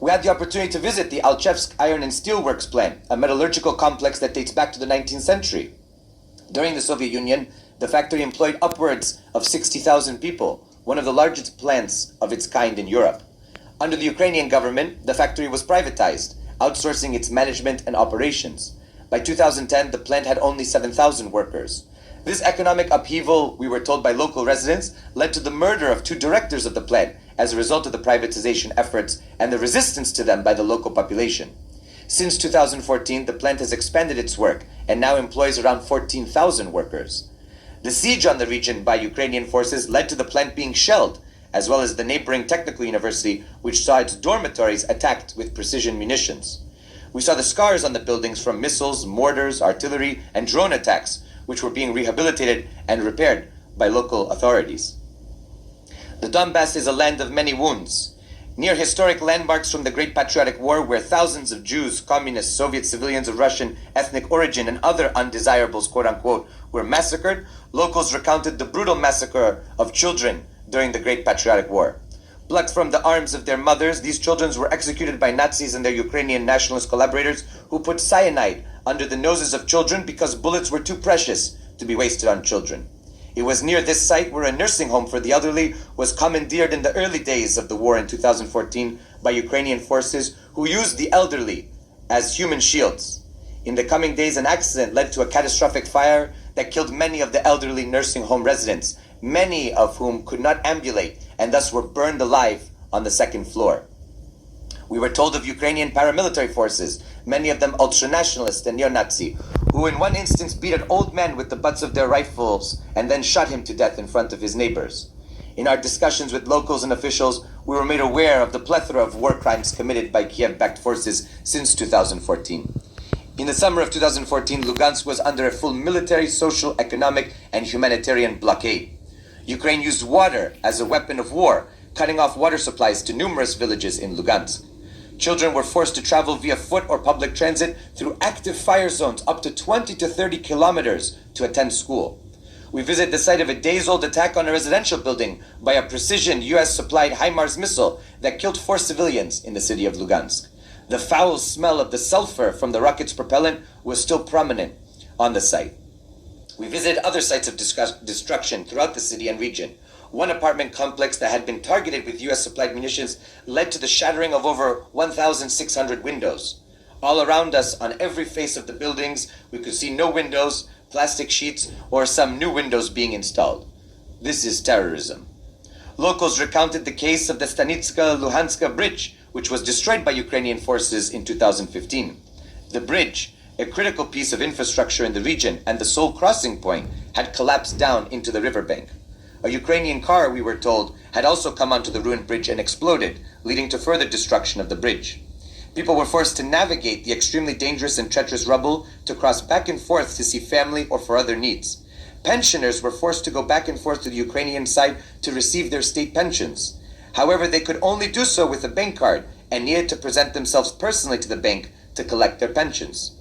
We had the opportunity to visit the Alchevsk Iron and Steel Works plant, a metallurgical complex that dates back to the 19th century. During the Soviet Union, the factory employed upwards of 60,000 people, one of the largest plants of its kind in Europe. Under the Ukrainian government, the factory was privatized, outsourcing its management and operations. By 2010, the plant had only 7,000 workers. This economic upheaval, we were told by local residents, led to the murder of 2 directors of the plant as a result of the privatization efforts and the resistance to them by the local population. Since 2014, the plant has expanded its work and now employs around 14,000 workers. The siege on the region by Ukrainian forces led to the plant being shelled, as well as the neighboring technical university, which saw its dormitories attacked with precision munitions. We saw the scars on the buildings from missiles, mortars, artillery, and drone attacks, which were being rehabilitated and repaired by local authorities. The Donbass is a land of many wounds. Near historic landmarks from the Great Patriotic War, where thousands of Jews, communists, Soviet civilians of Russian ethnic origin, and other undesirables, quote-unquote, were massacred, locals recounted the brutal massacre of children during the Great Patriotic War. Plucked from the arms of their mothers, these children were executed by Nazis and their Ukrainian nationalist collaborators who put cyanide under the noses of children because bullets were too precious to be wasted on children. It was near this site where a nursing home for the elderly was commandeered in the early days of the war in 2014 by Ukrainian forces who used the elderly as human shields. In the coming days, an accident led to a catastrophic fire that killed many of the elderly nursing home residents, many of whom could not ambulate and thus were burned alive on the 2nd floor. We were told of Ukrainian paramilitary forces, many of them ultra-nationalist and neo-Nazi, who in one instance beat an old man with the butts of their rifles and then shot him to death in front of his neighbors. In our discussions with locals and officials, we were made aware of the plethora of war crimes committed by Kiev-backed forces since 2014. In the summer of 2014, Lugansk was under a full military, social, economic, and humanitarian blockade. Ukraine used water as a weapon of war, cutting off water supplies to numerous villages in Lugansk. Children were forced to travel via foot or public transit through active fire zones up to 20 to 30 kilometers to attend school. We visited the site of a days-old attack on a residential building by a precision US-supplied HIMARS missile that killed 4 civilians in the city of Lugansk. The foul smell of the sulfur from the rocket's propellant was still prominent on the site. We visited other sites of destruction throughout the city and region. One apartment complex that had been targeted with US-supplied munitions led to the shattering of over 1,600 windows. All around us, on every face of the buildings, we could see no windows, plastic sheets, or some new windows being installed. This is terrorism. Locals recounted the case of the Stanitska-Luhanska bridge, which was destroyed by Ukrainian forces in 2015. The bridge, a critical piece of infrastructure in the region and the sole crossing point, had collapsed down into the riverbank. A Ukrainian car, we were told, had also come onto the ruined bridge and exploded, leading to further destruction of the bridge. People were forced to navigate the extremely dangerous and treacherous rubble to cross back and forth to see family or for other needs. Pensioners were forced to go back and forth to the Ukrainian side to receive their state pensions. However, they could only do so with a bank card and needed to present themselves personally to the bank to collect their pensions.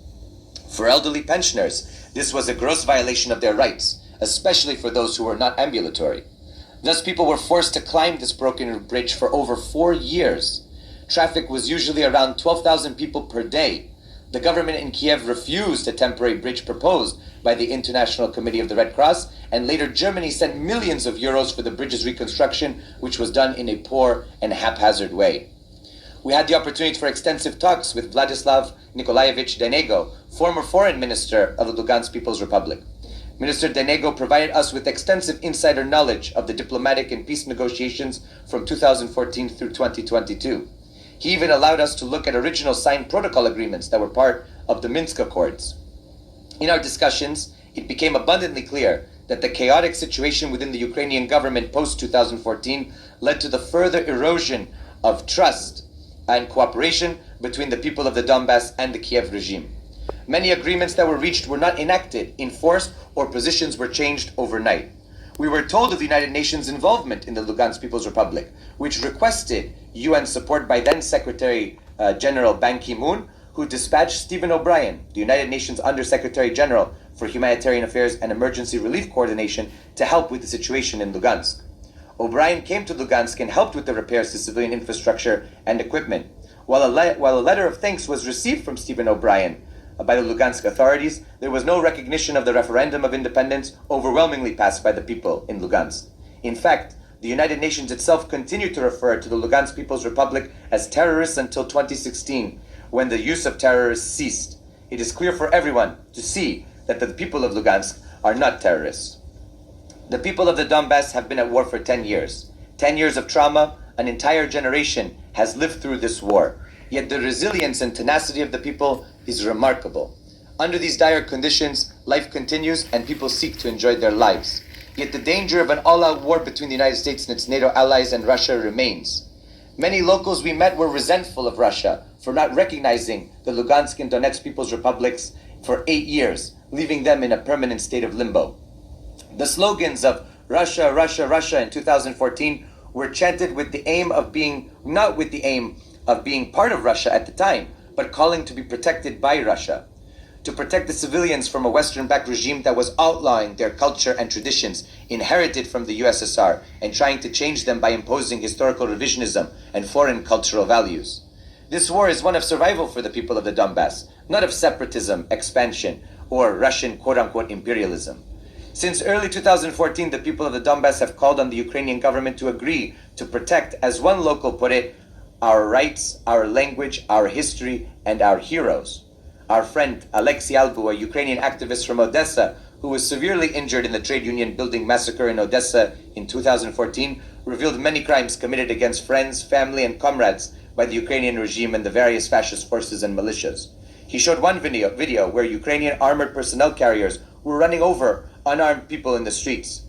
For elderly pensioners, this was a gross violation of their rights, especially for those who were not ambulatory. Thus, people were forced to climb this broken bridge for over 4 years. Traffic was usually around 12,000 people per day. The government in Kiev refused a temporary bridge proposed by the International Committee of the Red Cross, and later Germany sent millions of euros for the bridge's reconstruction, which was done in a poor and haphazard way. We had the opportunity for extensive talks with Vladislav Nikolaevich Denego, former foreign minister of the Lugansk People's Republic. Minister Denego provided us with extensive insider knowledge of the diplomatic and peace negotiations from 2014 through 2022. He even allowed us to look at original signed protocol agreements that were part of the Minsk Accords. In our discussions, it became abundantly clear that the chaotic situation within the Ukrainian government post-2014 led to the further erosion of trust and cooperation between the people of the Donbass and the Kiev regime. Many agreements that were reached were not enacted, enforced, or positions were changed overnight. We were told of the United Nations' involvement in the Lugansk People's Republic, which requested UN support by then Secretary General Ban Ki-moon, who dispatched Stephen O'Brien, the United Nations Under-Secretary General for Humanitarian Affairs and Emergency Relief Coordination, to help with the situation in Lugansk. O'Brien came to Lugansk and helped with the repairs to civilian infrastructure and equipment. While a letter of thanks was received from Stephen O'Brien by the Lugansk authorities, there was no recognition of the referendum of independence overwhelmingly passed by the people in Lugansk. In fact, the United Nations itself continued to refer to the Lugansk People's Republic as terrorists until 2016, when the use of terrorists ceased. It is clear for everyone to see that the people of Lugansk are not terrorists. The people of the Donbass have been at war for 10 years. 10 years of trauma, an entire generation has lived through this war. Yet the resilience and tenacity of the people is remarkable. Under these dire conditions, life continues and people seek to enjoy their lives. Yet the danger of an all-out war between the United States and its NATO allies and Russia remains. Many locals we met were resentful of Russia for not recognizing the Lugansk and Donetsk People's Republics for 8 years, leaving them in a permanent state of limbo. The slogans of Russia, Russia, Russia in 2014 were chanted with the aim of being, not with the aim of being part of Russia at the time, but calling to be protected by Russia. To protect the civilians from a Western-backed regime that was outlawing their culture and traditions inherited from the USSR and trying to change them by imposing historical revisionism and foreign cultural values. This war is one of survival for the people of the Donbass, not of separatism, expansion, or Russian quote-unquote imperialism. Since early 2014, the people of the Donbass have called on the Ukrainian government to agree to protect, as one local put it, our rights, our language, our history, and our heroes. Our friend Alexei Albu, a Ukrainian activist from Odessa, who was severely injured in the trade union building massacre in Odessa in 2014, revealed many crimes committed against friends, family, and comrades by the Ukrainian regime and the various fascist forces and militias. He showed one video where Ukrainian armored personnel carriers were running over unarmed people in the streets.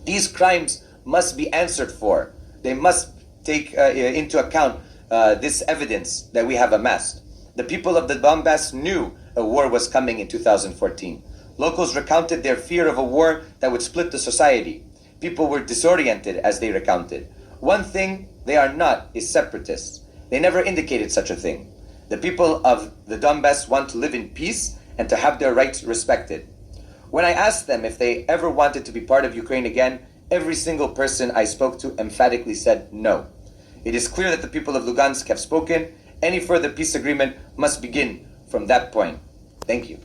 These crimes must be answered for. They must take into account this evidence that we have amassed. The people of the Donbass knew a war was coming in 2014. Locals recounted their fear of a war that would split the society. People were disoriented as they recounted. One thing they are not is separatists. They never indicated such a thing. The people of the Donbass want to live in peace and to have their rights respected. When I asked them if they ever wanted to be part of Ukraine again, every single person I spoke to emphatically said no. It is clear that the people of Lugansk have spoken. Any further peace agreement must begin from that point. Thank you.